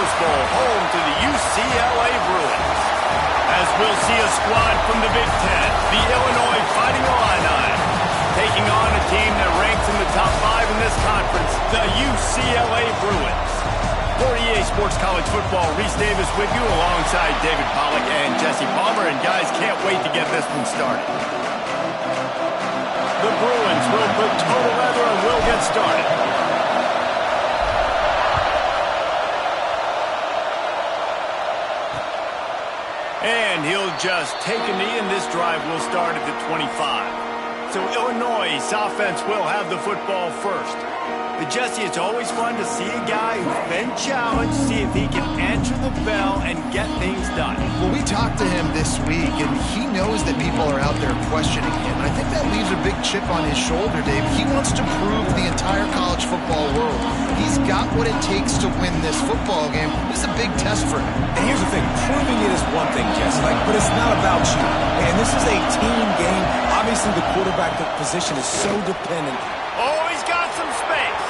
Rose Bowl, home to the UCLA Bruins. As we'll see a squad from the Big Ten, the Illinois Fighting Illini, taking on a team that ranks in the top 5 in this conference, the UCLA Bruins. For EA Sports College Football, Reese Davis with you alongside David Pollack and Jesse Palmer. And guys, can't wait to get this one started. The Bruins will put total leather and will get started. And he'll just take a knee, and this drive will start at the 25. So Illinois' offense will have the football first. But Jesse, it's always fun to see a guy who's been challenged, see if he can answer the bell and get things done. Well, we talked to him this week, and he knows that people are out there questioning him. And I think that leaves a big chip on his shoulder, Dave. He wants to prove to the entire college football world he's got what it takes to win this football game. This is a big test for him. And here's the thing, proving it is one thing, Jesse, but it's not about you. And this is a team game. Obviously, the quarterback position is so dependent. Oh, he's got some space.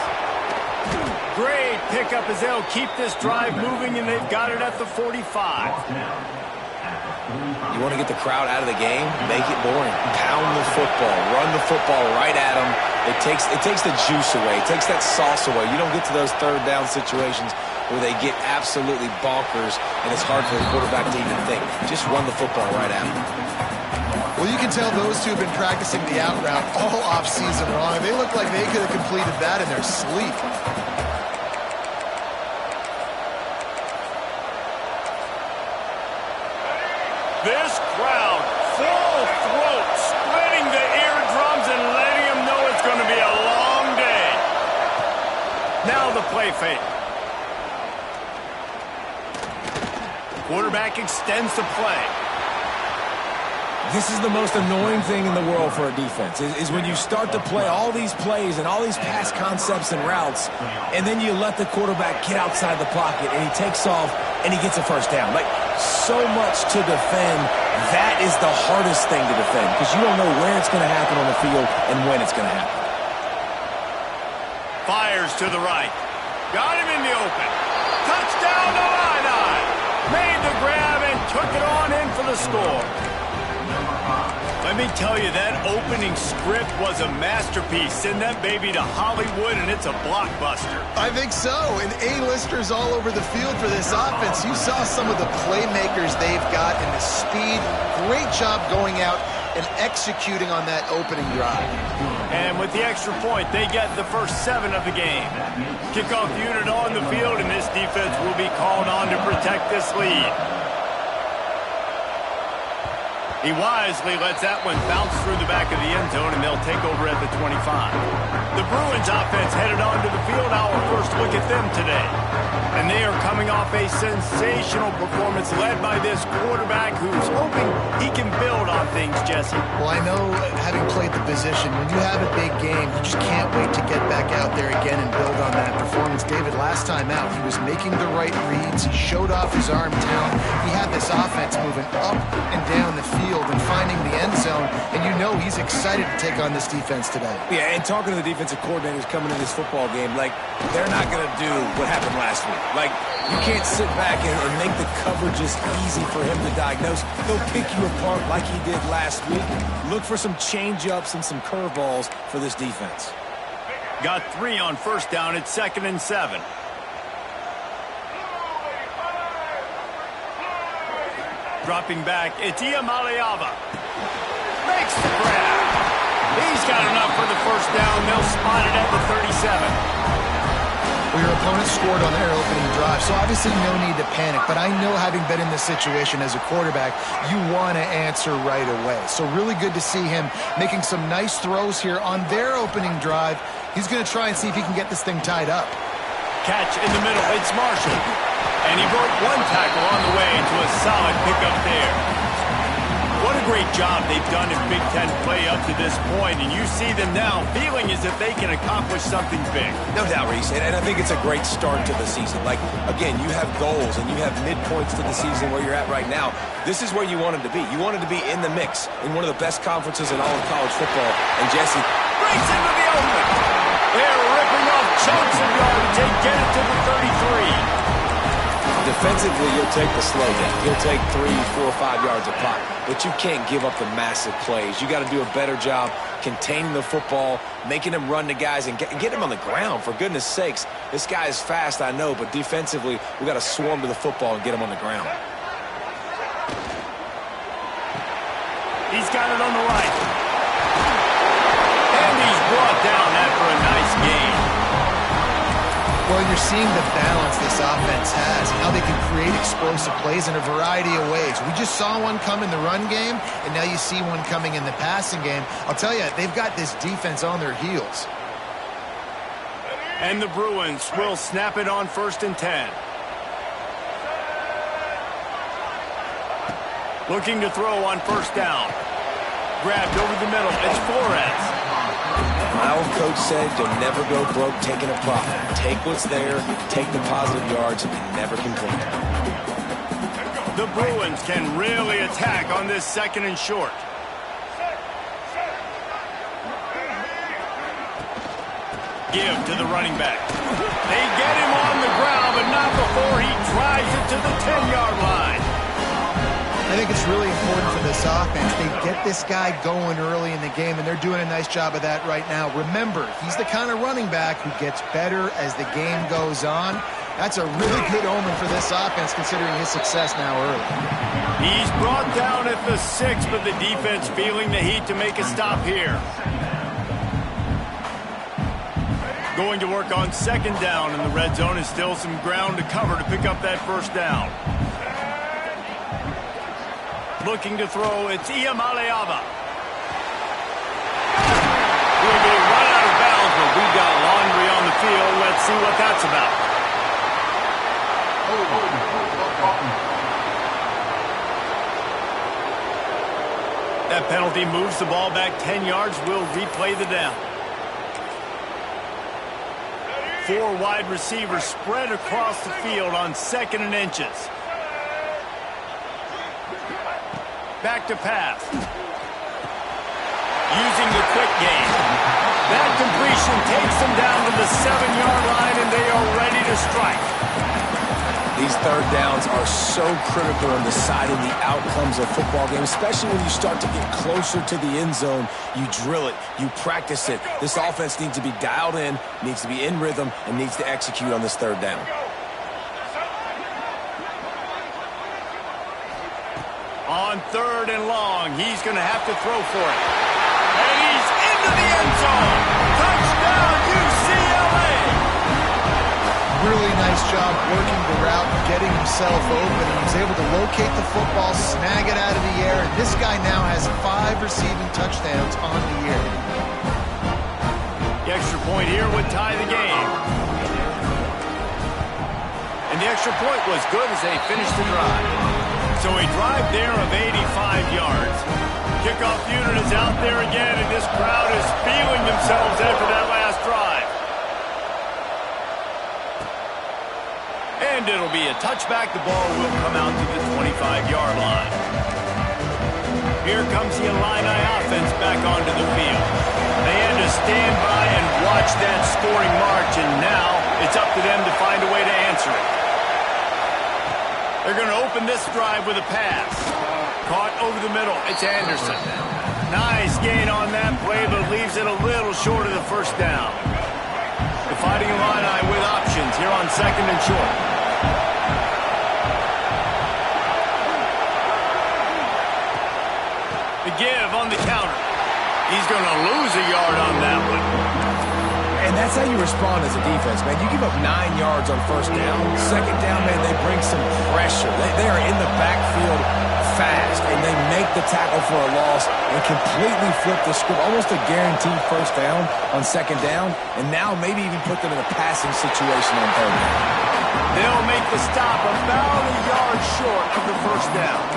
Great pickup as they'll keep this drive moving, and they've got it at the 45. You want to get the crowd out of the game? Make it boring. Pound the football. Run the football right at them. It takes the juice away. It takes that sauce away. You don't get to those third down situations where they get absolutely bonkers, and it's hard for the quarterback to even think. Just run the football right at them. Well, you can tell those two have been practicing the out route all offseason long. They look like they could have completed that in their sleep. This crowd, full throat, splitting the eardrums and letting them know it's going to be a long day. Now the play fake. Quarterback extends the play. This is the most annoying thing in the world for a defense, is when you start to play all these plays and all these pass concepts and routes, and then you let the quarterback get outside the pocket, and he takes off, and he gets a first down. Like, so much to defend. That is the hardest thing to defend, because you don't know where it's going to happen on the field and when it's going to happen. Fires to the right. Got him in the open. Touchdown to Illini. Made the grab and took it on in for the score. Let me tell you, that opening script was a masterpiece. Send that baby to Hollywood, and it's a blockbuster. I think so, and A-listers all over the field for this offense. You saw some of the playmakers they've got and the speed. Great job going out and executing on that opening drive. And with the extra point, they get the first 7 of the game. Kickoff unit on the field, and this defense will be called on to protect this lead. He wisely lets that one bounce through the back of the end zone, and they'll take over at the 25. The Bruins offense headed onto the field. Our first look at them today. And they are coming off a sensational performance led by this quarterback who's hoping he can build on things, Jesse. Well, I know, having played the position, when you have a big game, you just can't wait to get back out there again and build on that performance. David, last time out, he was making the right reads. He showed off his arm talent. He had this offense moving up and down the field and finding the end zone, and you know he's excited to take on this defense today. Yeah, and talking to the defensive coordinators coming into this football game, like, they're not going to do what happened last week. Like, you can't sit back and make the coverages easy for him to diagnose. He'll pick you apart like he did last week. Look for some change-ups and some curveballs for this defense. Got 3 on first down. It's 2nd and 7. Dropping back, it's Iamaleava. Makes the grab. He's got enough for the first down. They'll spot it at the 37. Well, your opponent scored on their opening drive, so obviously no need to panic. But I know, having been in this situation as a quarterback, you want to answer right away. So really good to see him making some nice throws here on their opening drive. He's going to try and see if he can get this thing tied up. Catch in the middle. It's Marshall. And he broke 1 tackle on the way to a solid pickup there. What a great job they've done in Big Ten play up to this point, and you see them now feeling as if they can accomplish something big. No doubt, Reese, and I think it's a great start to the season. Like, again, you have goals and you have midpoints to the season where you're at right now. This is where you wanted to be. You wanted to be in the mix in one of the best conferences in all of college football. And Jesse breaks into the open. They're ripping off chunks of yardage. They get it to the 33. defensively, you'll take the slow down. You'll take 3, 4, 5 yards a pop. But you can't give up the massive plays. You got to do a better job containing the football, making him run to guys, and get him on the ground, for goodness sakes. This guy is fast, I know, but defensively, we got to swarm to the football and get him on the ground. He's got it on the right. And he's brought down after a nice gain. Well, you're seeing the balance this offense has, how they can create explosive plays in a variety of ways. We just saw one come in the run game, and now you see one coming in the passing game. I'll tell you, they've got this defense on their heels. And the Bruins will snap it on 1st and 10. Looking to throw on 1st down. Grabbed over the middle. It's Flores. My old coach said you'll never go broke taking a profit. Take what's there, take the positive yards, and never complain. The Bruins can really attack on this 2nd and short. Give to the running back. They get him on the ground, but not before he drives it to the 10-yard line. I think it's really important for this offense. They get this guy going early in the game, and they're doing a nice job of that right now. Remember, he's the kind of running back who gets better as the game goes on. That's a really good omen for this offense, considering his success now early. He's brought down at the 6, but the defense feeling the heat to make a stop here. Going to work on 2nd down, and the red zone is still some ground to cover to pick up that 1st down. Looking to throw, it's Iamaleava. We're going to run out of bounds, but we've got laundry on the field. Let's see what that's about. That penalty moves the ball back 10 yards. We'll replay the down. 4 wide receivers spread across the field on 2nd and inches. Back to pass. Using the quick game. That completion takes them down to the 7-yard line, and they are ready to strike. These 3rd downs are so critical in deciding the outcomes of football games, especially when you start to get closer to the end zone. You drill it. You practice it. This offense needs to be dialed in, needs to be in rhythm, and needs to execute on this 3rd down. On 3rd and long, he's going to have to throw for it. And he's into the end zone. Touchdown, UCLA! Really nice job working the route, getting himself open. He was able to locate the football, snag it out of the air, and this guy now has 5 receiving touchdowns on the year. The extra point here would tie the game. And the extra point was good as they finished the drive. So a drive there of 85 yards. Kickoff unit is out there again, and this crowd is feeling themselves after that last drive. And it'll be a touchback. The ball will come out to the 25-yard line. Here comes the Illini offense back onto the field. They had to stand by and watch that scoring march, and now it's up to them to find a way to answer it. They're going to open this drive with a pass. Caught over the middle. It's Anderson. Nice gain on that play, but leaves it a little short of the 1st down. The Fighting Illini with options here on 2nd and short. The give on the counter. He's going to lose a yard on that one. And that's how you respond as a defense, man. You give up 9 yards on 1st down. 2nd down, man, they bring some pressure. They are in the backfield fast, and they make the tackle for a loss and completely flip the script. Almost a guaranteed 1st down on 2nd down, and now maybe even put them in a passing situation on 3rd down. They'll make the stop about a yard short of the 1st down.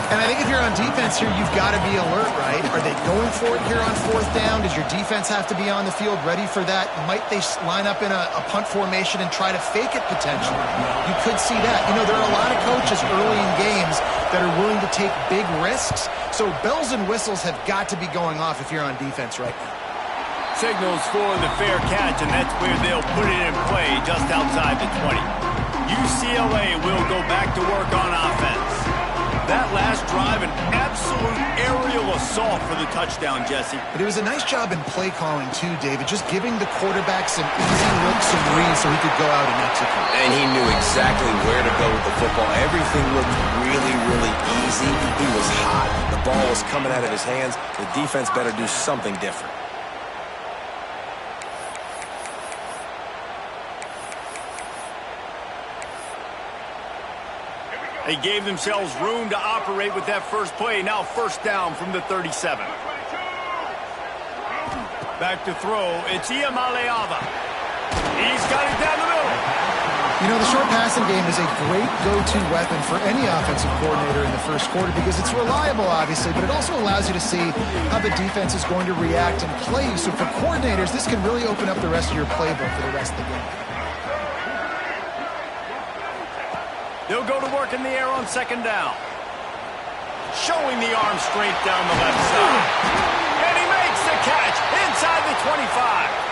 And I think if you're on defense here, you've got to be alert, right? Are they going for it here on 4th down? Does your defense have to be on the field ready for that? Might they line up in a punt formation and try to fake it potentially? You could see that. You know, there are a lot of coaches early in games that are willing to take big risks. So bells and whistles have got to be going off if you're on defense right now. Signals for the fair catch, and that's where they'll put it in play just outside the 20. UCLA will go back to work on offense. That last drive, an absolute aerial assault for the touchdown, Jesse. But it was a nice job in play calling, too, David, just giving the quarterback some easy looks and reads so he could go out and execute. And he knew exactly where to go with the football. Everything looked really, really easy. He was hot. The ball was coming out of his hands. The defense better do something different. They gave themselves room to operate with that first play. Now first down from the 37. Back to throw. It's Iamaleava. He's got it down the middle. You know, the short passing game is a great go-to weapon for any offensive coordinator in the first quarter because it's reliable, obviously, but it also allows you to see how the defense is going to react and play. So for coordinators, this can really open up the rest of your playbook for the rest of the game. They'll go to work in the air on second down. Showing the arm strength down the left side. And he makes the catch inside the 25.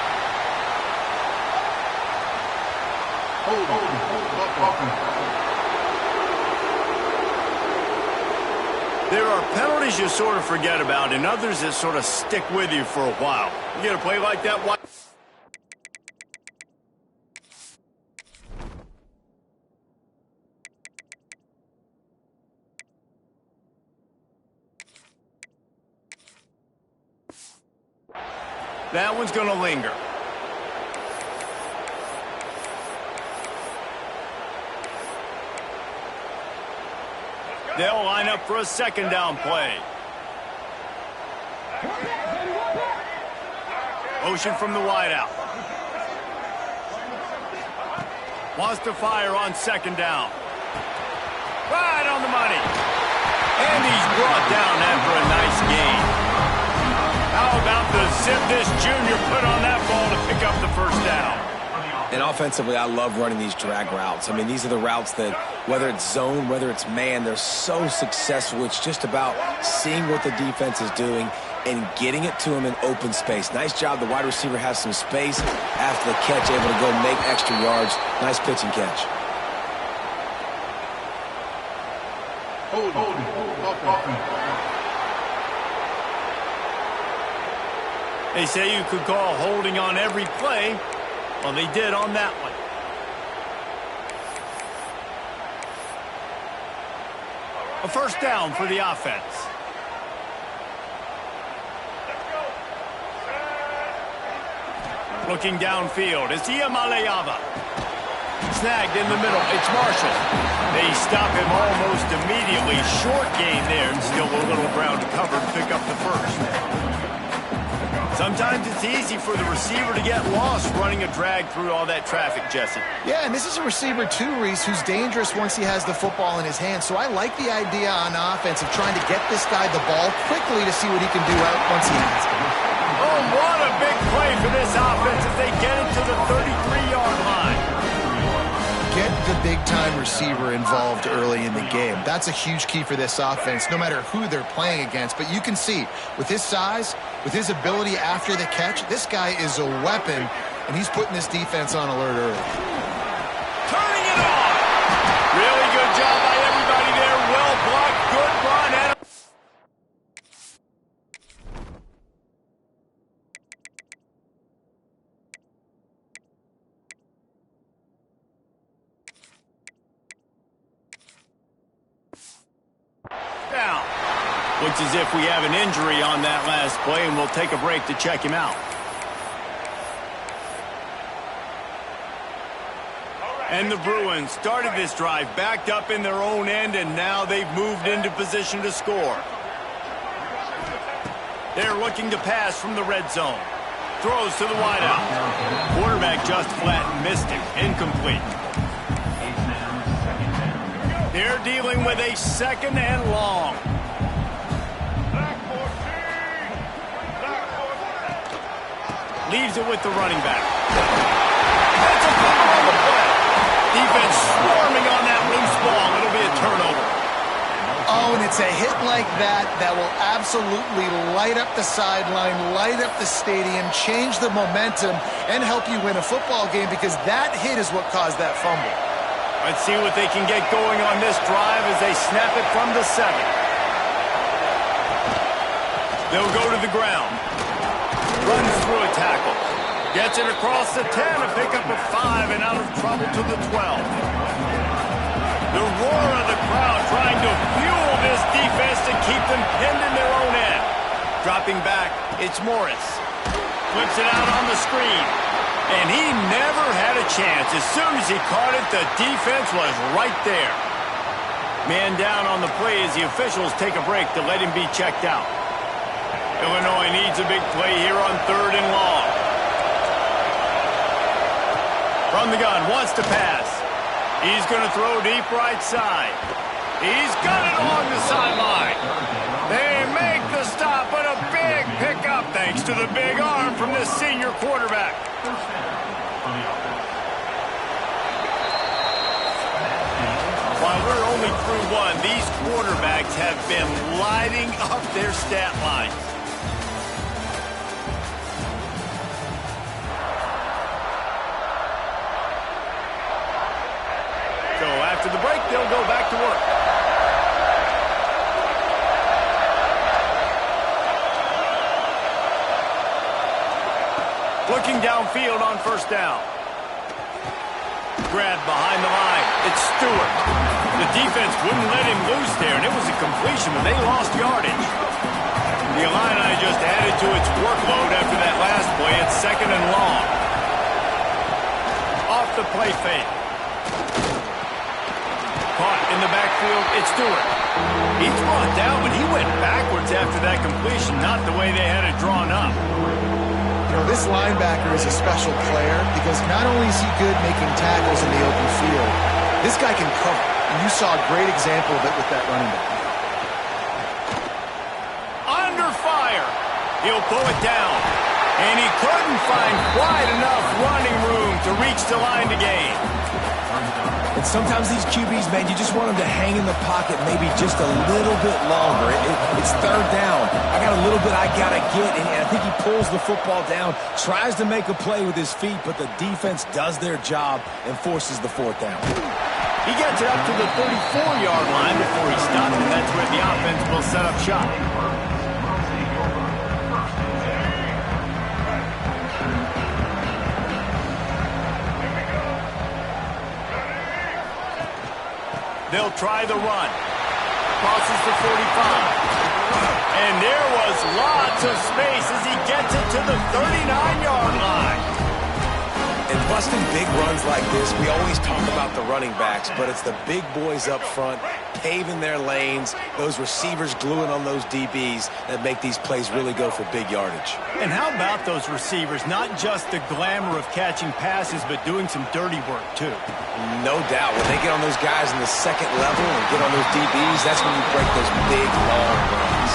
There are penalties you sort of forget about and others that sort of stick with you for a while. You get a play like that, why? That one's going to linger. They'll line up for a second down play. Motion from the wideout. Wants to fire on second down. Right on the money. And he's brought down after a nice gain. How about the zip this junior put on that ball to pick up the first down? And offensively, I love running these drag routes. I mean, these are the routes that, whether it's zone, whether it's man, they're so successful. It's just about seeing what the defense is doing and getting it to him in open space. Nice job. The wide receiver has some space after the catch, able to go make extra yards. Nice pitch and catch. They say you could call holding on every play. Well, they did on that one. A first down for the offense. Looking downfield, it's Iamaleava. Snagged in the middle, it's Marshall. They stop him almost immediately. Short gain there, and still a little ground to cover to pick up the first. Sometimes it's easy for the receiver to get lost running a drag through all that traffic, Jesse. Yeah, and this is a receiver too, Reese, who's dangerous once he has the football in his hands. So I like the idea on offense of trying to get this guy the ball quickly to see what he can do out once he has it. Oh, what a big play for this offense as they get it to the 33-yard line. Get the big-time receiver involved early in the game. That's a huge key for this offense, no matter who they're playing against. But you can see, with his size, with his ability after the catch, this guy is a weapon, and he's putting this defense on alert early. Turning it on! Really good job by everybody there. Well blocked, good run, and down. Looks as if we have an injury on that last play, and we'll take a break to check him out. And the Bruins started this drive backed up in their own end, and now they've moved into position to score. They're looking to pass from the red zone. Throws to the wideout. Quarterback just flat and missed him. Incomplete. They're dealing with a second and long. Leaves it with the running back. That's a fumble on the play. Defense swarming on that loose ball. It'll be a turnover. Oh, and it's a hit like that that will absolutely light up the sideline, light up the stadium, change the momentum, and help you win a football game because that hit is what caused that fumble. Let's see what they can get going on this drive as they snap it from the 7. They'll go to the ground. Runs through a tackle. Gets it across the 10, a pickup of 5, and out of trouble to the 12. The roar of the crowd trying to fuel this defense to keep them pinned in their own end. Dropping back, it's Morris. Flips it out on the screen. And he never had a chance. As soon as he caught it, the defense was right there. Man down on the play as the officials take a break to let him be checked out. Illinois needs a big play here on 3rd and long. From the gun, wants to pass. He's going to throw deep right side. He's got it along the sideline. They make the stop, but a big pickup thanks to the big arm from this senior quarterback. While we're only through 1, these quarterbacks have been lighting up their stat lines. So after the break, they'll go back to work. Looking downfield on 1st down. Grabbed behind the line. It's Stewart. The defense wouldn't let him loose there, and it was a completion, but they lost yardage. The Illini just added to its workload after that last play. It's 2nd and long. Off the play fake. Caught in the backfield, it's Stewart. He's brought down, but he went backwards after that completion, not the way they had it drawn up. You know, this linebacker is a special player because not only is he good making tackles in the open field, this guy can cover. And you saw a great example of it with that running back. Under fire. He'll pull it down. And he couldn't find quite enough running room to reach the line to gain. And sometimes these QBs, man, you just want them to hang in the pocket maybe just a little bit longer. It's 3rd down. I got a little bit I got to get, and I think he pulls the football down, tries to make a play with his feet, but the defense does their job and forces the 4th down. He gets it up to the 34-yard line before he stops, and that's where the offense will set up shop. They'll try the run. Crosses the 45. And there was lots of space as he gets it to the 39-yard line. And busting big runs like this, we always talk about the running backs, but it's the big boys up front paving their lanes, those receivers gluing on those DBs that make these plays really go for big yardage. And how about those receivers? Not just the glamour of catching passes, but doing some dirty work, too. No doubt. When they get on those guys in the 2nd level and get on those DBs, that's when you break those big, long runs.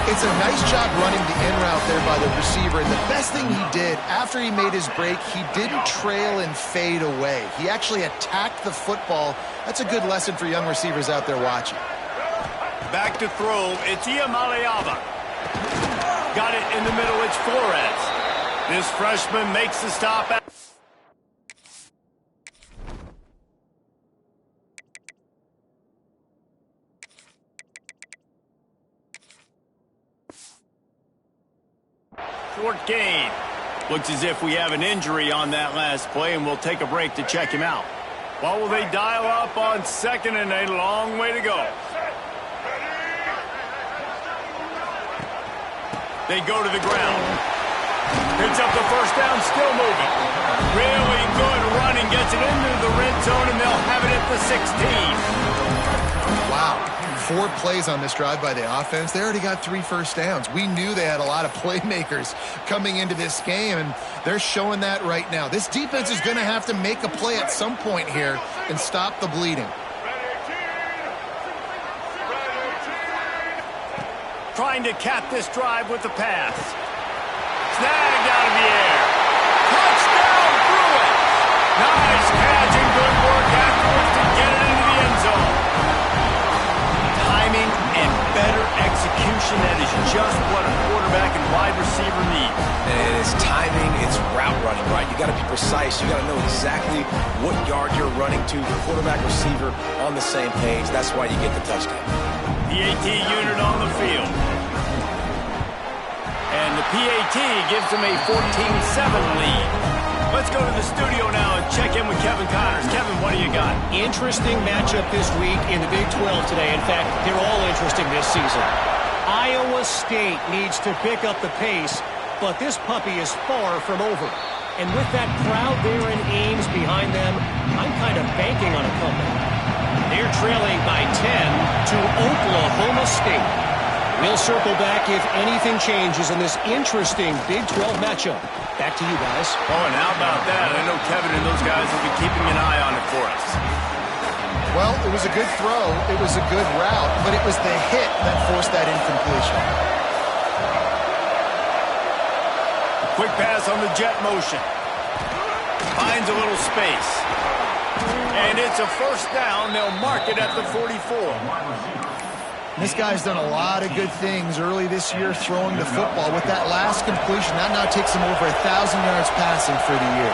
It's a nice job running the in route there by the receiver, and the best thing he did after he made his break, he didn't trail and fade away. He actually attacked the football. That's a good lesson for young receivers out there watching. Back to throw, it's Iamaleava. Got it in the middle, it's Flores. This freshman makes the stop at short gain. Looks as if we have an injury on that last play, and we'll take a break to check him out. What will they dial up on 2nd and a long way to go? They go to the ground. Picks up the 1st down, still moving. Really good running, gets it into the red zone, and they'll have it at the 16. Wow. 4 plays on this drive by the offense. They already got 3 first downs. We knew they had a lot of playmakers coming into this game, and they're showing that right now. This defense is going to have to make a play at some point here and stop the bleeding. Trying to cap this drive with the pass. Snagged out of the air. Touchdown, Bruins! Nice catch and good work afterwards to get it into the end zone. Timing and better execution, that is just what a quarterback and wide receiver need. And it's timing, it's route running, right? You got to be precise. You got to know exactly what yard you're running to. The quarterback, receiver on the same page. That's why you get the touchdown. The AT unit on the field. And the PAT gives them a 14-7 lead. Let's go to the studio now and check in with Kevin Connors. Kevin, what do you got? Interesting matchup this week in the Big 12 today. In fact, they're all interesting this season. Iowa State needs to pick up the pace, but this puppy is far from over. And with that crowd there in Ames behind them, I'm kind of banking on a comeback. They're trailing by 10 to Oklahoma State. We'll circle back if anything changes in this interesting Big 12 matchup. Back to you guys. Oh, and how about that? I know Kevin and those guys will be keeping an eye on it for us. Well, it was a good throw. It was a good route, but it was the hit that forced that incompletion. Quick pass on the jet motion. Finds a little space. And it's a first down. They'll mark it at the 44. This guy's done a lot of good things early this year throwing the football. With that last completion, that now takes him over 1,000 yards passing for the year.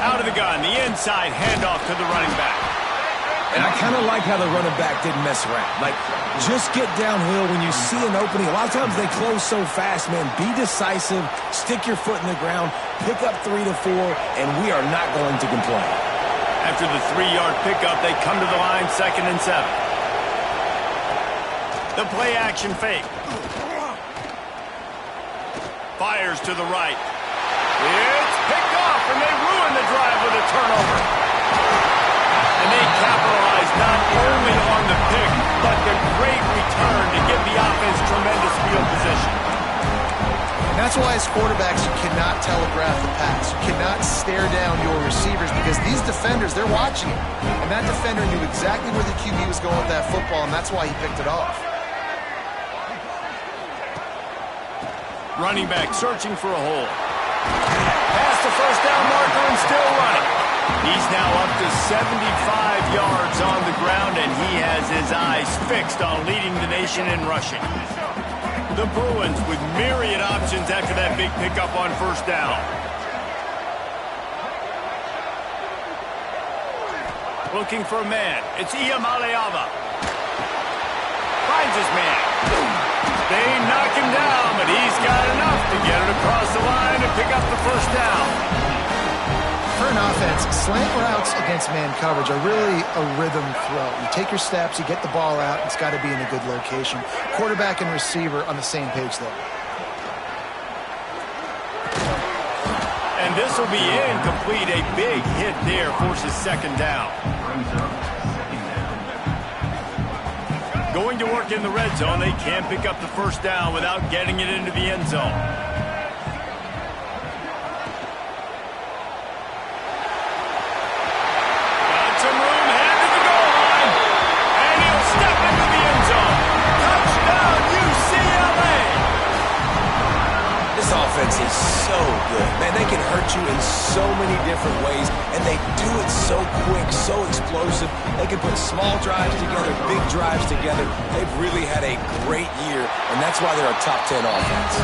Out of the gun, the inside handoff to the running back. And I kind of like how the running back didn't mess around. Like, just get downhill when you see an opening. A lot of times they close so fast, man. Be decisive, stick your foot in the ground, pick up 3 to 4, and we are not going to complain. After the 3-yard pickup, they come to the line, 2nd and 7. The play action fake. Fires to the right. It's picked off, and they ruin the drive with a turnover. And they capitalize not only on the pick, but the great return to give the offense tremendous field position. That's why as quarterbacks you cannot telegraph the pass. You cannot stare down your receivers because these defenders, they're watching it. And that defender knew exactly where the QB was going with that football, and that's why he picked it off. Running back searching for a hole. Past the first down marker and still running. He's now up to 75 yards on the ground, and he has his eyes fixed on leading the nation in rushing. The Bruins with myriad options after that big pickup on first down. Looking for a man. It's Iamaleava. Finds his man. They knock him down, but he's got enough to get it across the line and pick up the first down. For an offense, slant routes against man coverage are really a rhythm throw. You take your steps, you get the ball out, it's got to be in a good location. Quarterback and receiver on the same page there. And this will be incomplete. A big hit there forces 2nd down. Going to work in the red zone. They can't pick up the first down without getting it into the end zone. Offense is so good. Man, they can hurt you in so many different ways, and they do it so quick, so explosive. They can put small drives together, big drives together. They've really had a great year, and that's why they're a top 10 offense.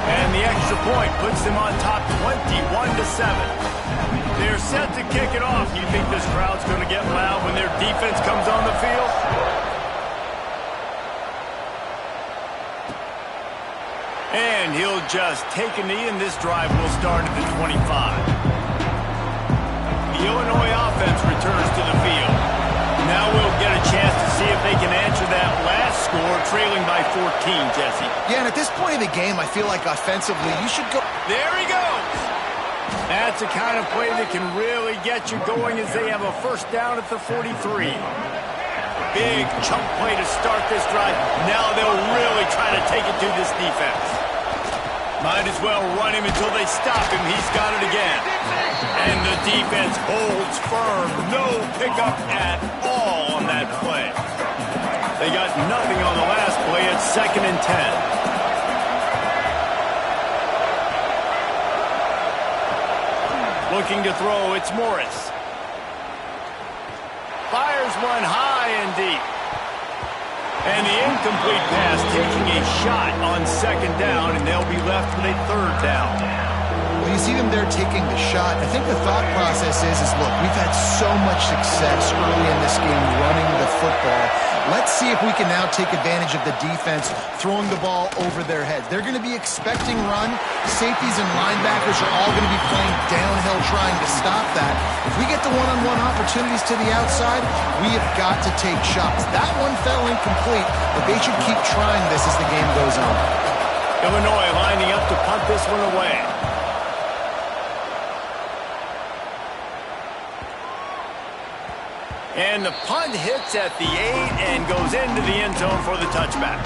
And the extra point puts them on top 21-7. They're set to kick it off. You think this crowd's going to get loud when their defense comes on the field? And he'll just take a knee, and this drive will start at the 25. The Illinois offense returns to the field. Now we'll get a chance to see if they can answer that last score, trailing by 14, Jesse. Yeah, and at this point in the game, I feel like offensively, you should go. There he goes. That's the kind of play that can really get you going as they have a first down at the 43. Big chunk play to start this drive. Now they'll really try to take it to this defense. Might as well run him until they stop him. He's got it again. And the defense holds firm. No pickup at all on that play. They got nothing on the last play. It's 2nd and 10. Looking to throw, it's Morris. Fires one high and deep. And the incomplete pass taking a shot on second down, and they'll be left with a third down. Well, you see them there taking the shot. I think the thought process is look, we've had so much success early in this game running the football. Let's see if we can now take advantage of the defense throwing the ball over their heads. They're going to be expecting run. Safeties and linebackers are all going to be playing downhill trying to stop that. If we get the one-on-one opportunities to the outside, we have got to take shots. That one fell incomplete, but they should keep trying this as the game goes on. Illinois lining up to punt this one away. And the punt hits at the 8 and goes into the end zone for the touchback.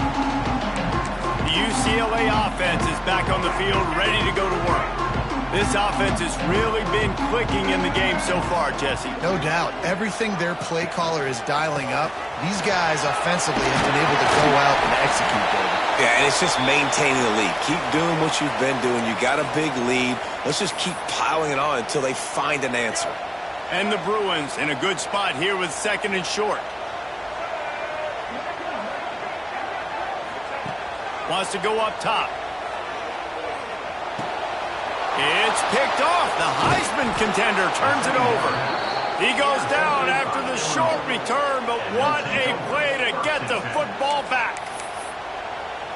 The UCLA offense is back on the field, ready to go to work. This offense has really been clicking in the game so far, Jesse. No doubt. Everything their play caller is dialing up, these guys offensively have been able to go out and execute, David. Yeah, and it's just maintaining the lead. Keep doing what you've been doing. You got a big lead. Let's just keep piling it on until they find an answer. And the Bruins in a good spot here with second and short. Wants to go up top. It's picked off. The Heisman contender turns it over. He goes down after the short return, but what a play to get the football back.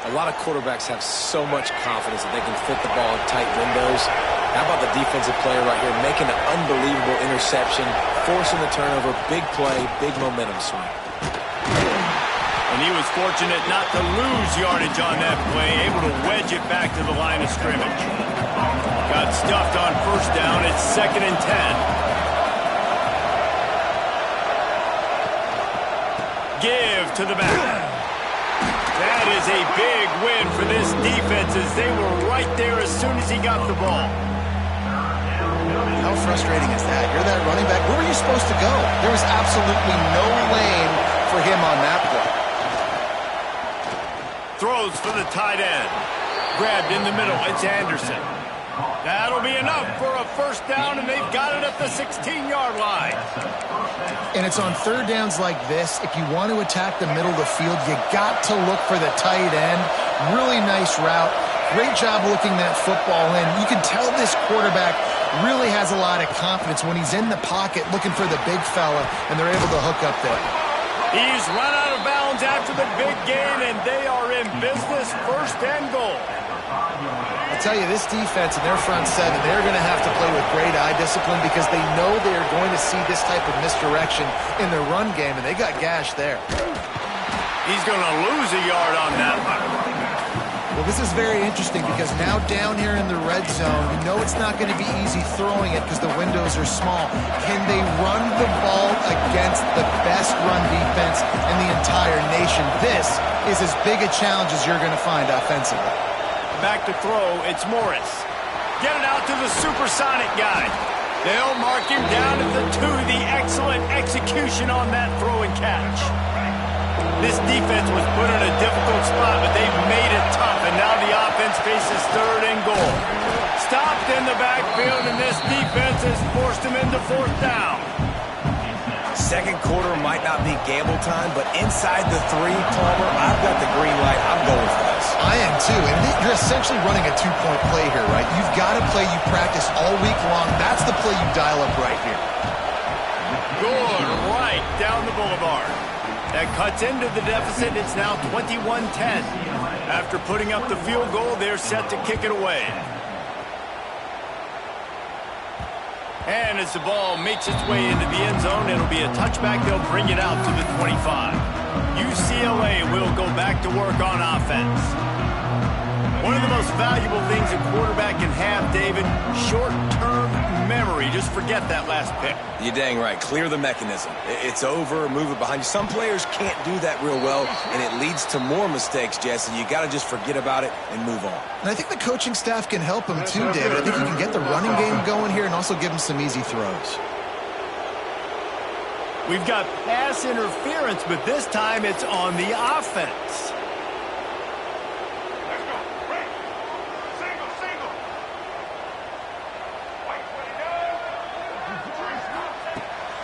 A lot of quarterbacks have so much confidence that they can fit the ball in tight windows. How about the defensive player right here making an unbelievable interception, forcing the turnover, big play, big momentum swing. And he was fortunate not to lose yardage on that play, able to wedge it back to the line of scrimmage. Got stuffed on first down. It's 2nd and 10. Give to the back. That is a big win for this defense as they were right there as soon as he got the ball. How frustrating is that? You're that running back. Where were you supposed to go? There was absolutely no lane for him on that play. Throws for the tight end. Grabbed in the middle. It's Anderson. That'll be enough for a first down, and they've got it at the 16-yard line. And it's on third downs like this. If you want to attack the middle of the field, you got to look for the tight end. Really nice route. Great job looking that football in. You can tell this quarterback really has a lot of confidence when he's in the pocket looking for the big fella, and they're able to hook up there. He's run out of bounds after the big gain, and they are in business, 1st and goal. I'll tell you, this defense and their front seven, they're going to have to play with great eye discipline because they know they are going to see this type of misdirection in their run game, and they got gashed there. He's going to lose a yard on that one. Well, this is very interesting because now down here in the red zone, you know it's not going to be easy throwing it because the windows are small. Can they run the ball against the best run defense in the entire nation? This is as big a challenge as you're going to find offensively. Back to throw, it's Morris. Get it out to the supersonic guy. They'll mark him down at the 2. The excellent execution on that throw and catch. This defense was put in a difficult spot, but they've made it tough, and now the offense faces 3rd and goal. Stopped in the backfield, and this defense has forced him into 4th down. Second quarter might not be gamble time, but inside the 3, Palmer, I've got the green light. I'm going for this. I am too, and you're essentially running a 2-point play here, right? You've got to play you practice all week long. That's the play you dial up right here. Good right down the boulevard. That cuts into the deficit. It's now 21-10. After putting up the field goal, they're set to kick it away. And as the ball makes its way into the end zone, it'll be a touchback. They'll bring it out to the 25. UCLA will go back to work on offense. One of the most valuable things a quarterback can have, David, short-term memory. Just forget that last pick. You're dang right. Clear the mechanism. It's over, move it behind you. Some players can't do that real well, and it leads to more mistakes, Jesse. You got to just forget about it and move on. And I think the coaching staff can help him too, David. I think you can get the running game going here and also give him some easy throws. We've got pass interference, but this time it's on the offense.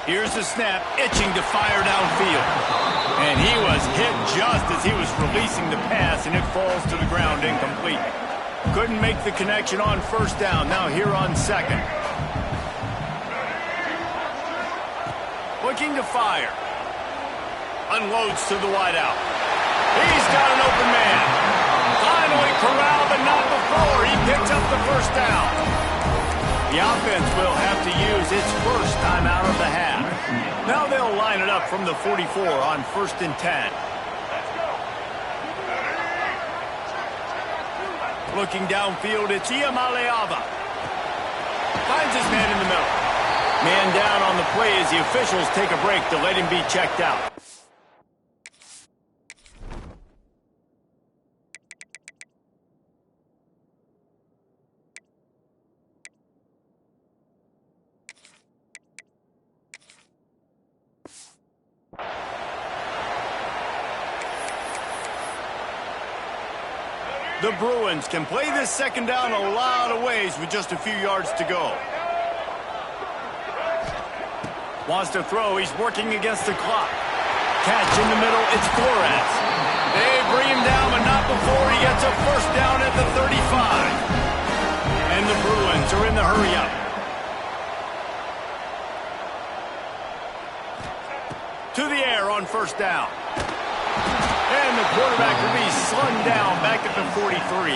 Here's the snap, itching to fire downfield. And he was hit just as he was releasing the pass, and it falls to the ground incomplete. Couldn't make the connection on first down. Now here on second. Looking to fire. Unloads to the wideout. He's got an open man. Finally corralled, but not before. He picks up the first down. The offense will have to use its first timeout of the half. Now they'll line it up from the 44 on 1st and 10. Looking downfield, it's Iamaleava. Finds his man in the middle. Man down on the play as the officials take a break to let him be checked out. The Bruins can play this second down a lot of ways with just a few yards to go. Wants to throw. He's working against the clock. Catch in the middle. It's Flores. They bring him down, but not before he gets a first down at the 35. And the Bruins are in the hurry-up. To the air on first down. And the quarterback will be slung down back at the 43.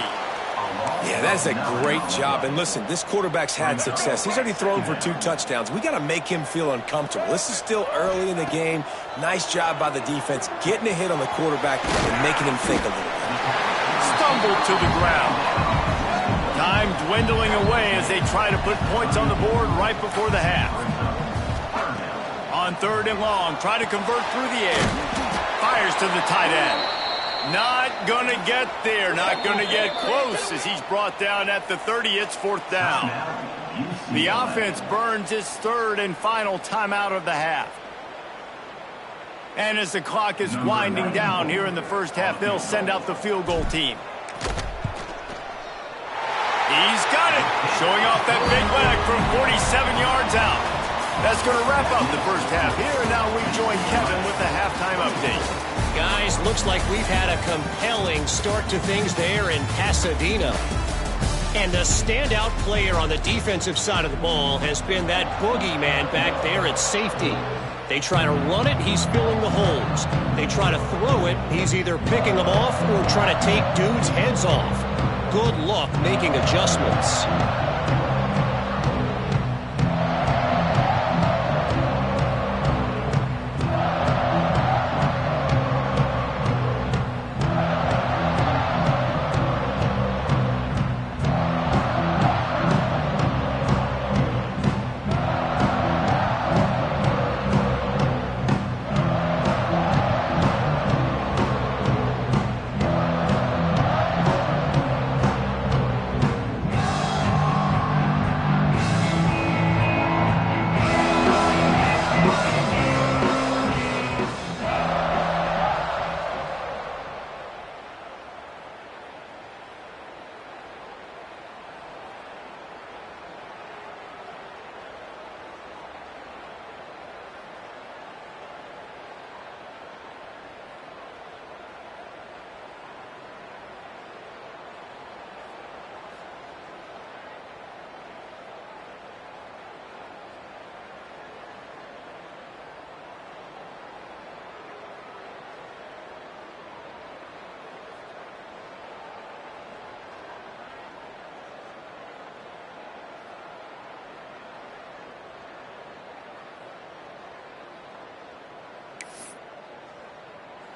Yeah, that's a great job. And listen, this quarterback's had success. He's already thrown for 2 touchdowns. We got to make him feel uncomfortable. This is still early in the game. Nice job by the defense, getting a hit on the quarterback and making him think a little bit. Stumbled to the ground. Time dwindling away as they try to put points on the board right before the half. On 3rd and long, try to convert through the air. Fires to the tight end. Not going to get there. Not going to get close as he's brought down at the 30. It's 4th down. The offense burns its 3rd and final timeout of the half. And as the clock is winding down here in the first half, they'll send out the field goal team. He's got it. Showing off that big leg from 47 yards out. That's going to wrap up the first half here. And now we join Kevin with the halftime update. Guys, looks like we've had a compelling start to things there in Pasadena. And the standout player on the defensive side of the ball has been that boogeyman back there at safety. They try to run it, he's filling the holes. They try to throw it, he's either picking them off or trying to take dudes' heads off. Good luck making adjustments.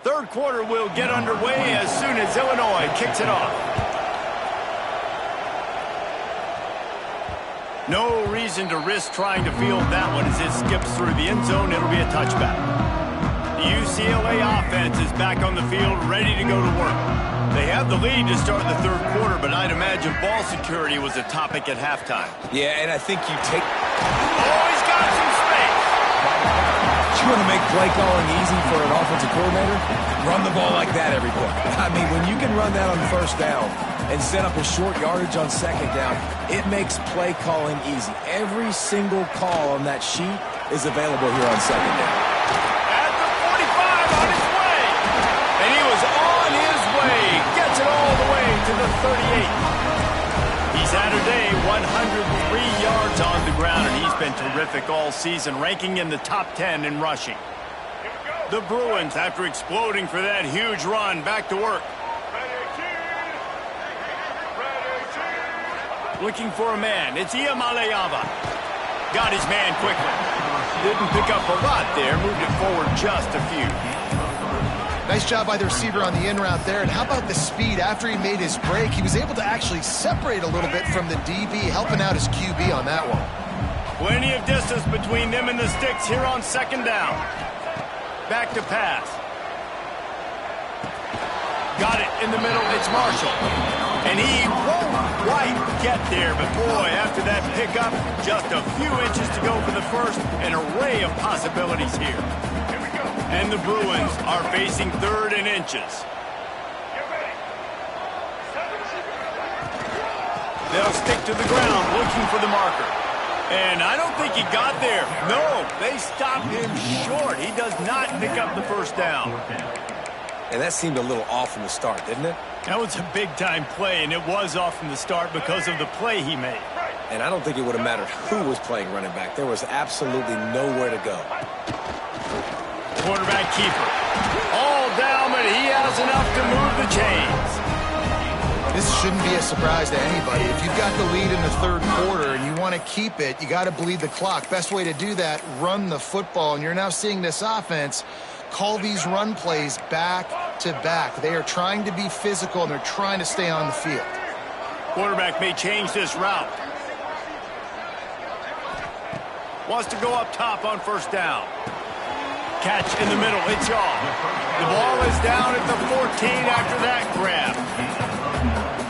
Third quarter will get underway as soon as Illinois kicks it off. No reason to risk trying to field that one as it skips through the end zone. It'll be a touchback. The UCLA offense is back on the field, ready to go to work. They have the lead to start the third quarter, but I'd imagine ball security was a topic at halftime. Yeah, and I think you take... Oh, he's got some space. You want to make play calling easy for an offensive coordinator? Run the ball like that every play. I mean, when you can run that on first down and set up a short yardage on second down, it makes play calling easy. Every single call on that sheet is available here on second down. At the 45 on his way. 38. He's had a day, 103 yards on the ground, and he's been terrific all season, ranking in the top 10 in rushing. The Bruins, after exploding for that huge run, back to work. Looking for a man. It's Iamaleava. Got his man quickly. Didn't pick up a lot there. Moved it forward just a few. Nice job by the receiver on the in route there. And how about the speed? After he made his break, he was able to actually separate a little bit from the DB, helping out his QB on that one. Plenty of distance between them and the sticks here on second down. Back to pass. Got it in the middle. It's Marshall. And he won't quite get there. But, boy, after that pickup, just a few inches to go for the first. An array of possibilities here. And the Bruins are facing third and inches. They'll stick to the ground looking for the marker. And I don't think he got there. No, they stopped him short. He does not pick up the first down. And that seemed a little off from the start, didn't it? That was a big-time play, and it was off from the start because of the play he made. And I don't think it would have mattered who was playing running back. There was absolutely nowhere to go. Quarterback keeper. All down, but he has enough to move the chains. This shouldn't be a surprise to anybody. If you've got the lead in the third quarter and you want to keep it, you got to bleed the clock. Best way to do that, run the football. And you're now seeing this offense call these run plays back to back. They are trying to be physical, and they're trying to stay on the field. Quarterback may change this route. Wants to go up top on first down. Catch in the middle. It's off. The ball is down at the 14 after that grab.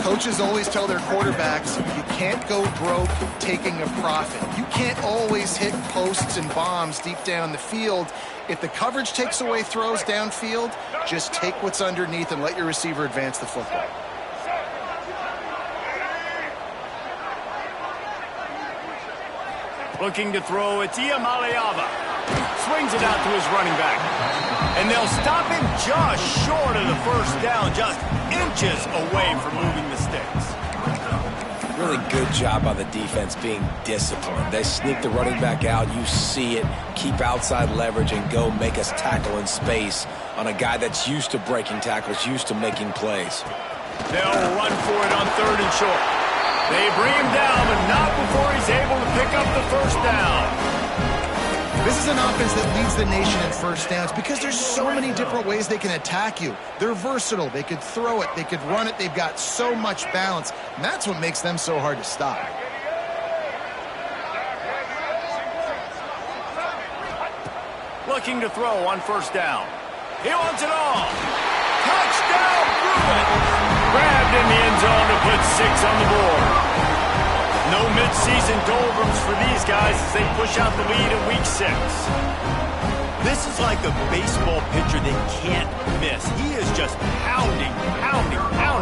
Coaches always tell their quarterbacks, you can't go broke taking a profit. You can't always hit posts and bombs deep down the field. If the coverage takes away throws downfield, just take what's underneath and let your receiver advance the football. Looking to throw, it's Iamaleava. Swings it out to his running back. And they'll stop him just short of the first down, just inches away from moving the sticks. Really good job by the defense being disciplined. They sneak the running back out. You see it. Keep outside leverage and go make us tackle in space on a guy that's used to breaking tackles, used to making plays. They'll run for it on third and short. They bring him down, but not before he's able to pick up the first down. This is an offense that leads the nation in first downs because there's so many different ways they can attack you. They're versatile. They could throw it. They could run it. They've got so much balance. And that's what makes them so hard to stop. Looking to throw on first down. He wants it all. Touchdown, Bruins. Grabbed in the end zone to put 6 on the board. No midseason doldrums for these guys as they push out the lead in week 6. This is like a baseball pitcher that can't miss. He is just pounding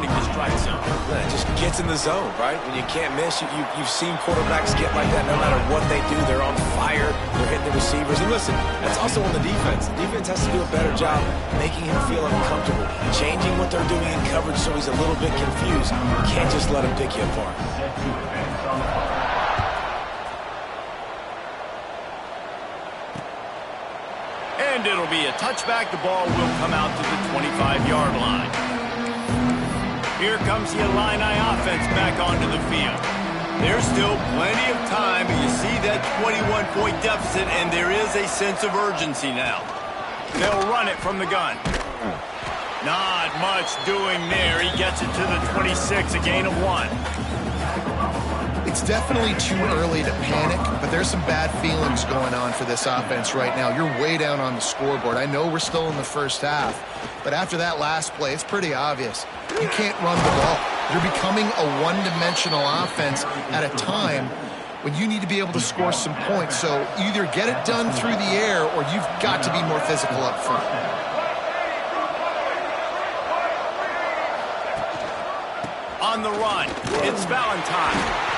the strike zone. It just gets in the zone, right? When you can't miss, you've seen quarterbacks get like that no matter what they do. They're on fire. They're hitting the receivers. And listen, that's also on the defense. The defense has to do a better job making him feel uncomfortable, changing what they're doing in coverage so he's a little bit confused. You can't just let him pick you apart. And it'll be a touchback. The ball will come out to the 25-yard line. Here comes the Illini offense back onto the field. There's still plenty of time, but you see that 21-point deficit, and there is a sense of urgency now. They'll run it from the gun. Not much doing there. He gets it to the 26, a gain of 1. It's definitely too early to panic, but there's some bad feelings going on for this offense right now. You're way down on the scoreboard. I know we're still in the first half, but after that last play, it's pretty obvious. You can't run the ball. You're becoming a one-dimensional offense at a time when you need to be able to score some points. So either get it done through the air or you've got to be more physical up front. On the run, it's Valentine.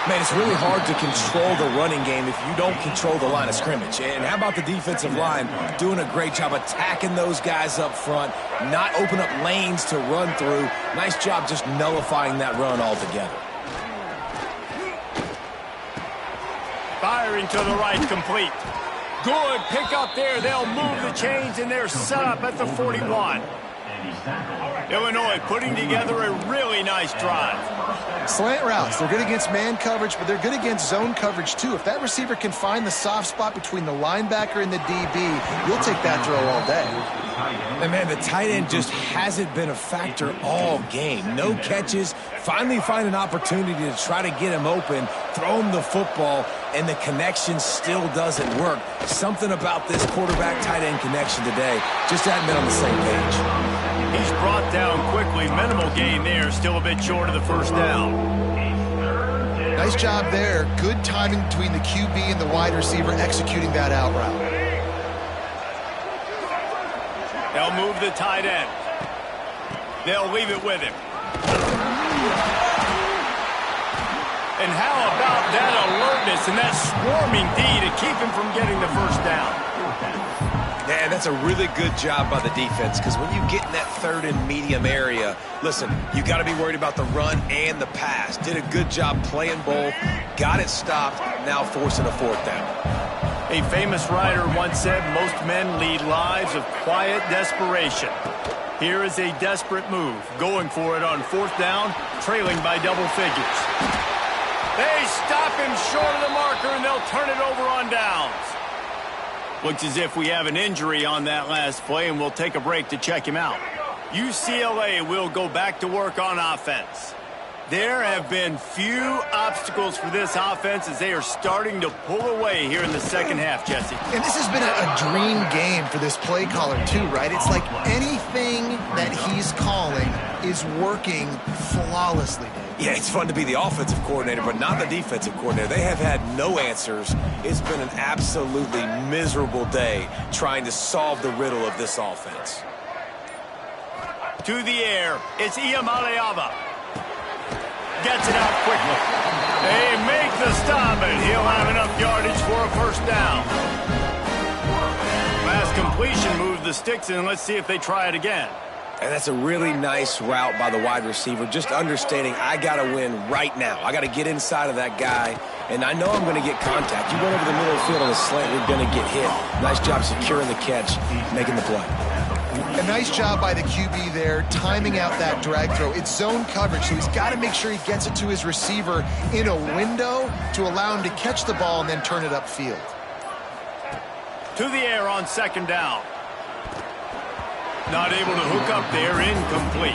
Man, it's really hard to control the running game if you don't control the line of scrimmage. And how about the defensive line doing a great job attacking those guys up front, not open up lanes to run through. Nice job just nullifying that run altogether. Firing to the right, complete. Good pick up there. They'll move the chains, and they're set up at the 41. Illinois putting together a really nice drive. Slant routes, they're good against man coverage, but they're good against zone coverage too. If that receiver can find the soft spot between the linebacker and the DB, you'll take that throw all day. And man, the tight end just hasn't been a factor all game. No catches, finally find an opportunity to try to get him open, throw him the football, and the connection still doesn't work. Something about this quarterback-tight end connection today just hadn't been on the same page. He's brought down quickly. Minimal gain there. Still a bit short of the first down. Nice job there. Good timing between the QB and the wide receiver executing that out route. They'll move the tight end. They'll leave it with him. And how about that alertness and that swarming D to keep him from getting the first down? Man, that's a really good job by the defense, because when you get in that third and medium area, listen, you got to be worried about the run and the pass. Did a good job playing both, got it stopped, now forcing a fourth down. A famous writer once said, most men lead lives of quiet desperation. Here is a desperate move, going for it on fourth down, trailing by double figures. They stop him short of the marker, and they'll turn it over on downs. Looks as if we have an injury on that last play, and we'll take a break to check him out. UCLA will go back to work on offense. There have been few obstacles for this offense as they are starting to pull away here in the second half, Jesse. And this has been a dream game for this play caller too, right? It's like anything that he's calling is working flawlessly. Yeah, it's fun to be the offensive coordinator, but not the defensive coordinator. They have had no answers. It's been an absolutely miserable day trying to solve the riddle of this offense. To the air, it's Iamaleava. Gets it out quickly. They make the stop, and he'll have enough yardage for a first down. Last completion moved the sticks in. Let's see if they try it again. And that's a really nice route by the wide receiver, just understanding I got to win right now. I got to get inside of that guy, and I know I'm going to get contact. You run over the middle of the field on a slant, you're going to get hit. Nice job securing the catch, making the play. A nice job by the QB there, timing out that drag throw. It's zone coverage, so he's got to make sure he gets it to his receiver in a window to allow him to catch the ball and then turn it upfield. To the air on second down. Not able to hook up there, incomplete.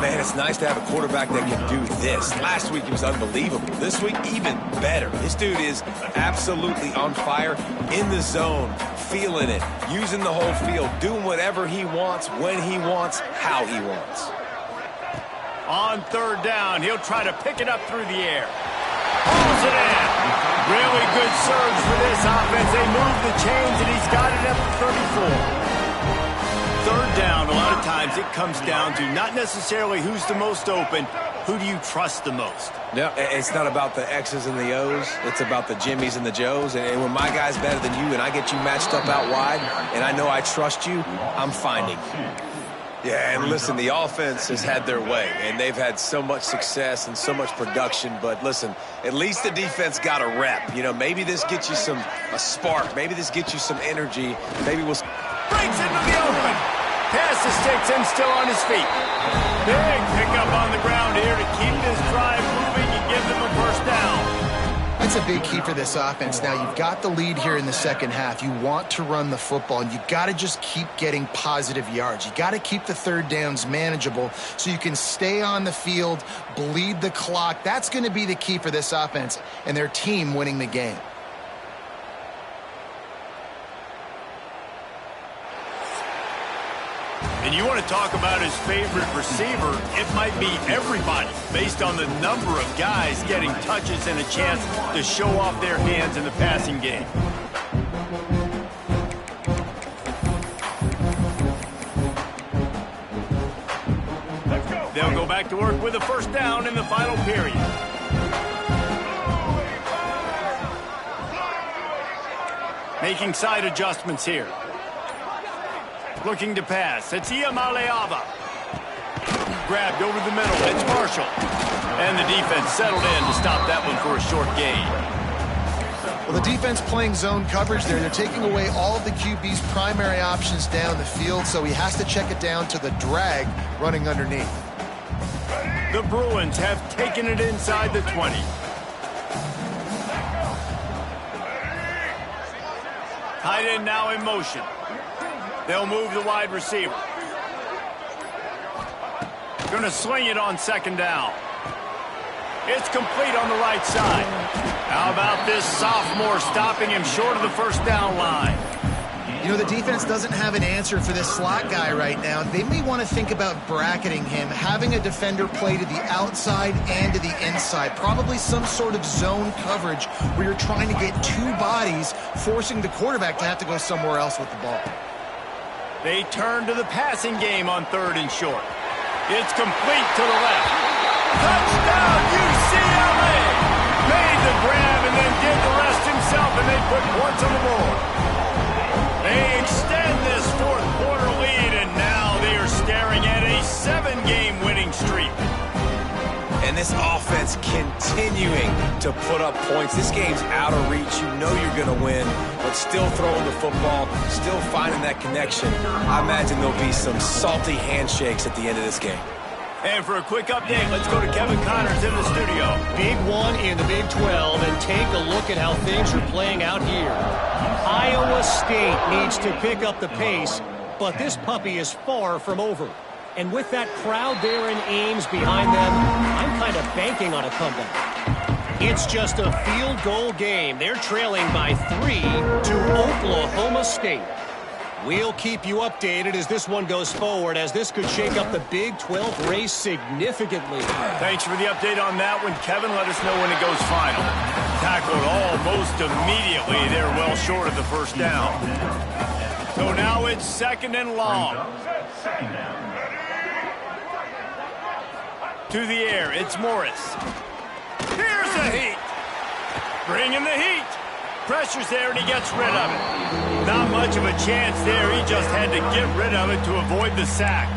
Man, it's nice to have a quarterback that can do this. Last week he was unbelievable. This week, even better. This dude is absolutely on fire, in the zone, feeling it, using the whole field, doing whatever he wants, when he wants, how he wants. On third down, he'll try to pick it up through the air. Pulls it in. Really good surge for this offense. They move the chains, and he's got it up to 34. Third down, a lot of times it comes down to not necessarily who's the most open, who do you trust the most? Yeah, it's not about the X's and the O's. It's about the Jimmys and the Joes. And when my guy's better than you and I get you matched up out wide and I know I trust you, I'm finding you. Yeah, and listen, the offense has had their way, and they've had so much success and so much production. But listen, at least the defense got a rep. You know, maybe this gets you a spark. Maybe this gets you some energy. Maybe we'll... Breaks into the open. Pass the sticks and still on his feet. Big pickup on the ground here to keep this drive moving and give them a first down. That's a big key for this offense. Now, you've got the lead here in the second half. You want to run the football, and you've got to just keep getting positive yards. You got to keep the third downs manageable so you can stay on the field, bleed the clock. That's going to be the key for this offense and their team winning the game. And you want to talk about his favorite receiver, it might be everybody, based on the number of guys getting touches and a chance to show off their hands in the passing game. They'll go back to work with a first down in the final period. Making side adjustments here. Looking to pass. It's Iamaleava. Grabbed over the middle. It's Marshall. And the defense settled in to stop that one for a short gain. Well, the defense playing zone coverage there. They're taking away all of the QB's primary options down the field, so he has to check it down to the drag running underneath. The Bruins have taken it inside the 20. Tight end now in motion. They'll move the wide receiver. Going to sling it on second down. It's complete on the right side. How about this sophomore stopping him short of the first down line? You know, the defense doesn't have an answer for this slot guy right now. They may want to think about bracketing him, having a defender play to the outside and to the inside. Probably some sort of zone coverage where you're trying to get two bodies, forcing the quarterback to have to go somewhere else with the ball. They turn to the passing game on third and short. It's complete to the left. Touchdown, UCLA! Made the grab and then did the rest himself, and they put points on the board. They extend this fourth quarter lead, and now they are staring at a 7-game winning streak. And this offense continuing to put up points. This game's out of reach. You know you're going to win, but still throwing the football, still finding that connection. I imagine there'll be some salty handshakes at the end of this game. And for a quick update, let's go to Kevin Connors in the studio. Big one in the Big 12, and take a look at how things are playing out here. Iowa State needs to pick up the pace, but this puppy is far from over. And with that crowd there in Ames behind them, I'm kind of banking on a comeback. It's just a field goal game. They're trailing by 3 to Oklahoma State. We'll keep you updated as this one goes forward, as this could shake up the Big 12 race significantly. Thanks for the update on that one, Kevin. Let us know when it goes final. Tackled almost immediately. They're well short of the first down. So now it's second and long. To the air, it's Morris. Here's the heat. Bringing the heat. Pressure's there, and he gets rid of it. Not much of a chance there. He just had to get rid of it to avoid the sack.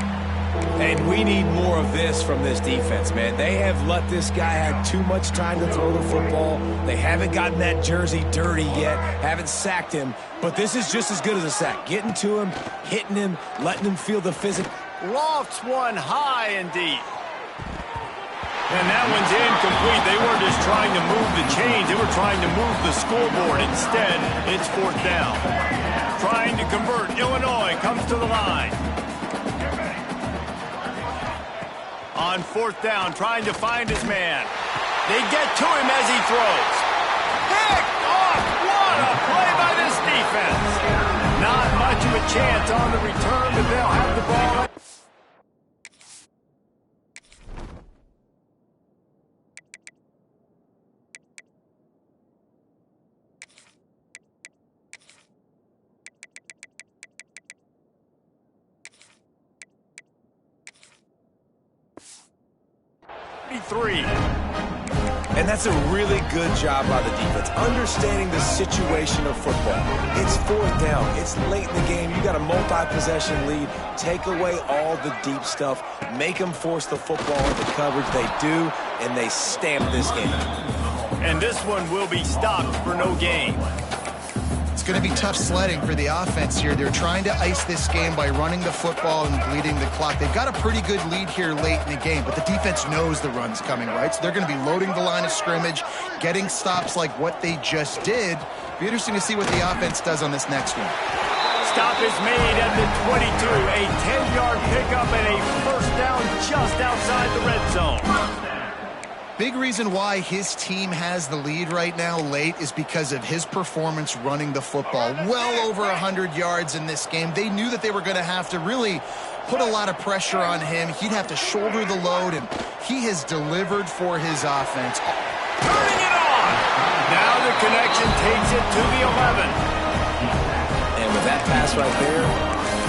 And we need more of this from this defense, man. They have let this guy have too much time to throw the football. They haven't gotten that jersey dirty yet, haven't sacked him. But this is just as good as a sack. Getting to him, hitting him, letting him feel the physical. Lofts one high and deep. And that one's incomplete. They weren't just trying to move the chains. They were trying to move the scoreboard. Instead, it's fourth down. Trying to convert. Illinois comes to the line. On fourth down, trying to find his man. They get to him as he throws. Picked off. What a play by this defense. Not much of a chance on the return, but they'll have the ball. And that's a really good job by the defense, understanding the situation of football. It's fourth down. It's late in the game. You got a multi-possession lead. Take away all the deep stuff. Make them force the football into coverage. They do, and they stamp this game. And this one will be stopped for no gain. It's going to be tough sledding for the offense here. They're trying to ice this game by running the football and bleeding the clock. They've got a pretty good lead here late in the game, but the defense knows the run's coming, right? So they're going to be loading the line of scrimmage, getting stops like what they just did. Be interesting to see what the offense does on this next one. Stop is made at the 22. A 10-yard pickup and a first down just outside the red zone. Big reason why his team has the lead right now late is because of his performance running the football. Well over 100 yards in this game. They knew that they were going to have to really put a lot of pressure on him. He'd have to shoulder the load, and he has delivered for his offense. Turning it on! Now the connection takes it to the 11. And with that pass right there,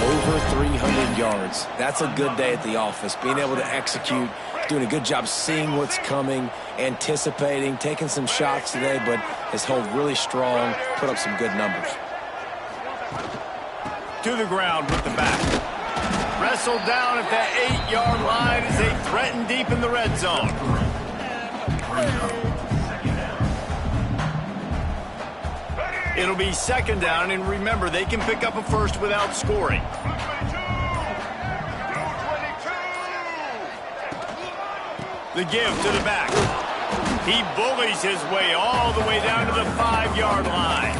over 300 yards. That's a good day at the office, being able to execute, doing a good job seeing what's coming, anticipating, taking some shots today, but has held really strong, put up some good numbers. To the ground with the back. Wrestled down at that 8-yard line as they threaten deep in the red zone. It'll be second down, and remember, they can pick up a first without scoring. The give to the back. He bullies his way all the way down to the 5-yard line.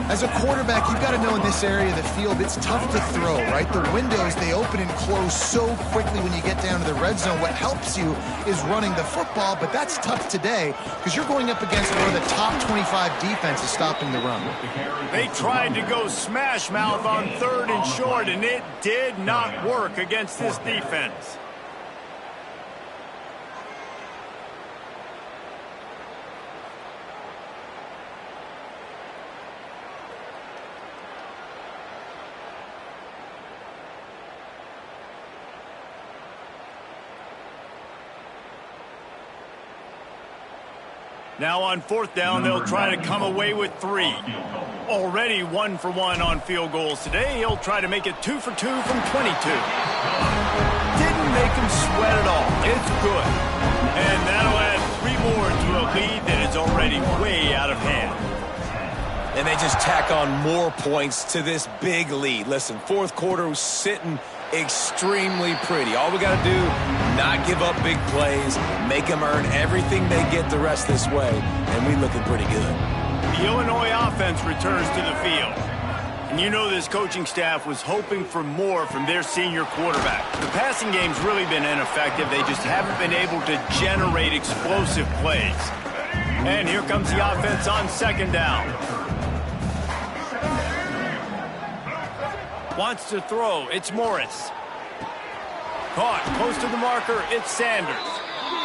As a quarterback, you've got to know in this area of the field, it's tough to throw, right? The windows, they open and close so quickly when you get down to the red zone. What helps you is running the football, but that's tough today because you're going up against one of the top 25 defenses stopping the run. They tried to go smash mouth on 3rd and short, and it did not work against this defense. Now on 4th down, they'll try to come away with 3. Already 1 for 1 on field goals today. He'll try to make it 2 for 2 from 22. Didn't make him sweat at all. It's good. And that'll add 3 more to a lead that is already way out of hand. And they just tack on more points to this big lead. Listen, 4th quarter was sitting extremely pretty. All we got to do, not give up big plays, make them earn everything they get the rest this way, and we looking pretty good. The Illinois offense returns to the field. And you know this coaching staff was hoping for more from their senior quarterback. The passing game's really been ineffective. They just haven't been able to generate explosive plays. And here comes the offense on 2nd down. Wants to throw. It's Morris. Caught close to the marker. It's Sanders.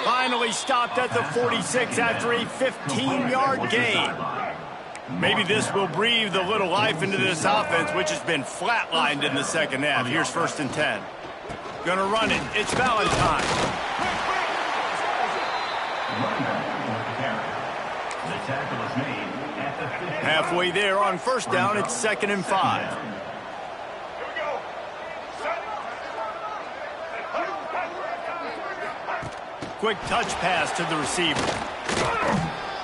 Finally stopped at the 46 after a 15-yard gain. Maybe this will breathe a little life into this offense, which has been flatlined in the second half. Here's 1st and 10. Gonna run it. It's Valentine. Halfway there on 1st down. It's 2nd and 5. Quick touch pass to the receiver.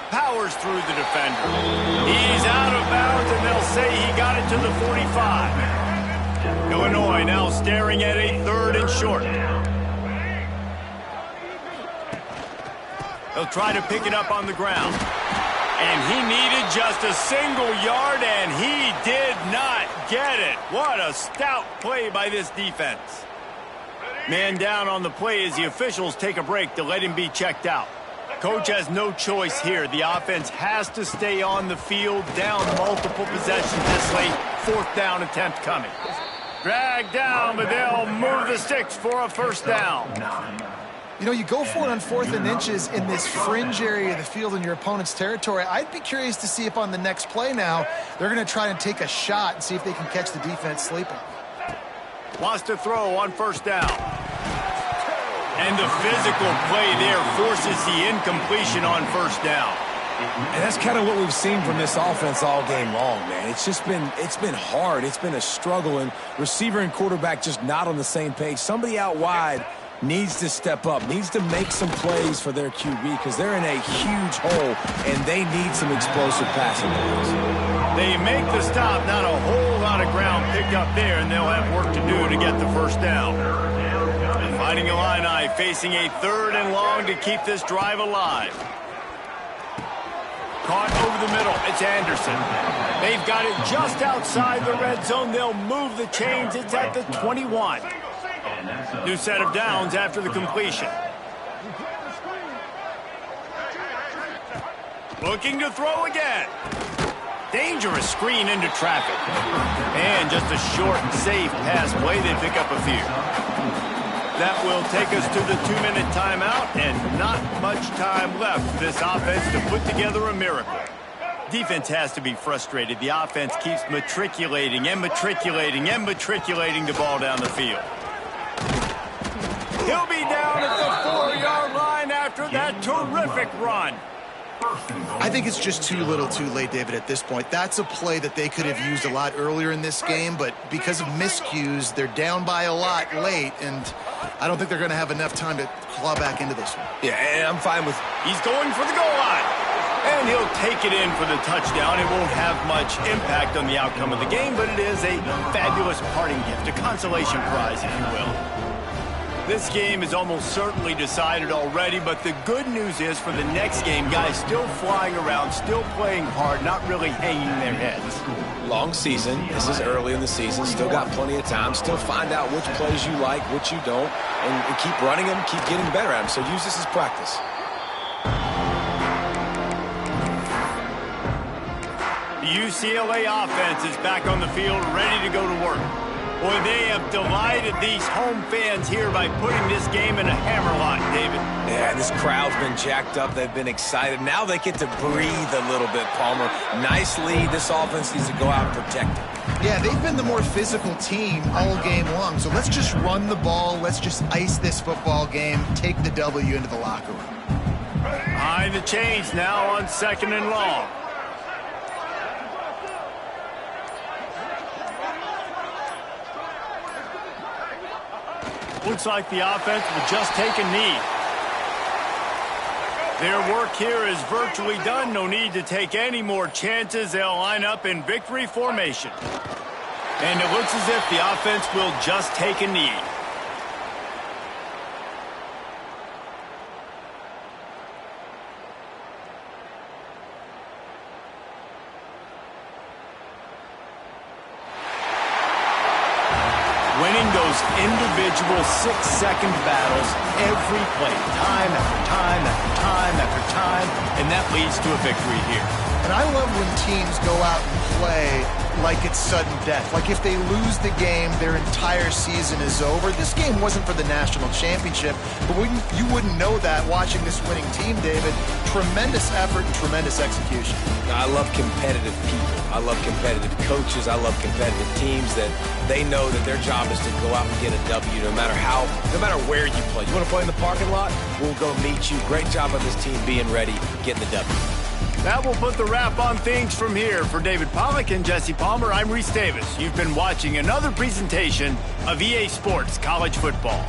Powers through the defender. He's out of bounds, and they'll say he got it to the 45. Illinois now staring at a 3rd and short. They'll try to pick it up on the ground. And he needed just a single yard, and he did not get it. What a stout play by this defense. Man down on the play as the officials take a break to let him be checked out. Coach has no choice here. The offense has to stay on the field, down multiple possessions this late. 4th down attempt coming. Dragged down, but they'll move the sticks for a 1st down. You know, you go for it on 4th and inches in this fringe area of the field in your opponent's territory. I'd be curious to see if on the next play now, they're going to try and take a shot and see if they can catch the defense sleeping. Wants to throw on 1st down. And the physical play there forces the incompletion on 1st down. And that's kind of what we've seen from this offense all game long, man. It's been hard. It's been a struggle, and receiver and quarterback just not on the same page. Somebody out wide needs to step up, needs to make some plays for their QB because they're in a huge hole, and they need some explosive passing plays. They make the stop, not a whole lot of ground picked up there, and they'll have work to do to get the 1st down. The Fighting Illini facing a 3rd and long to keep this drive alive. Caught over the middle. It's Anderson. They've got it just outside the red zone. They'll move the chains. It's at the 21. New set of downs after the completion. Looking to throw again. Dangerous screen into traffic. And just a short and safe pass play. They pick up a few. That will take us to the 2-minute timeout, and not much time left for this offense to put together a miracle. Defense has to be frustrated. The offense keeps matriculating and matriculating and matriculating the ball down the field. He'll be down at the 4-yard line after that terrific run. I think it's just too little too late, David, at this point. That's a play that they could have used a lot earlier in this game, but because of miscues, they're down by a lot late, and I don't think they're going to have enough time to claw back into this one. Yeah, and I'm fine with... He's going for the goal line. And he'll take it in for the touchdown. It won't have much impact on the outcome of the game, but it is a fabulous parting gift, a consolation prize, if you will. This game is almost certainly decided already, but the good news is for the next game, guys still flying around, still playing hard, not really hanging their heads. Long season. This is early in the season. Still got plenty of time. Still find out which plays you like, which you don't, and keep running them, keep getting better at them. So use this as practice. The UCLA offense is back on the field, ready to go to work. Boy, they have delighted these home fans here by putting this game in a hammerlock, David. Yeah, this crowd's been jacked up. They've been excited. Now they get to breathe a little bit, Palmer. Nice lead. This offense needs to go out and protect it. Yeah, they've been the more physical team all game long. So let's just run the ball. Let's just ice this football game. Take the W into the locker room. Behind the chains now on 2nd and long. Looks like the offense will just take a knee. Their work here is virtually done. No need to take any more chances. They'll line up in victory formation. And it looks as if the offense will just take a knee. Winning those individual 6-second battles every play, time after time after time after time, and that leads to a victory here. And I love when teams go out and play like it's sudden death. Like if they lose the game, their entire season is over. This game wasn't for the national championship, but you wouldn't know that watching this winning team, David. Tremendous effort and tremendous execution. I love competitive people. I love competitive coaches. I love competitive teams that they know that their job is to go out and get a W no matter where you play. You want to play in the parking lot? We'll go meet you. Great job on this team being ready, getting the W. That will put the wrap on things from here. For David Pollack and Jesse Palmer, I'm Reese Davis. You've been watching another presentation of EA Sports College Football.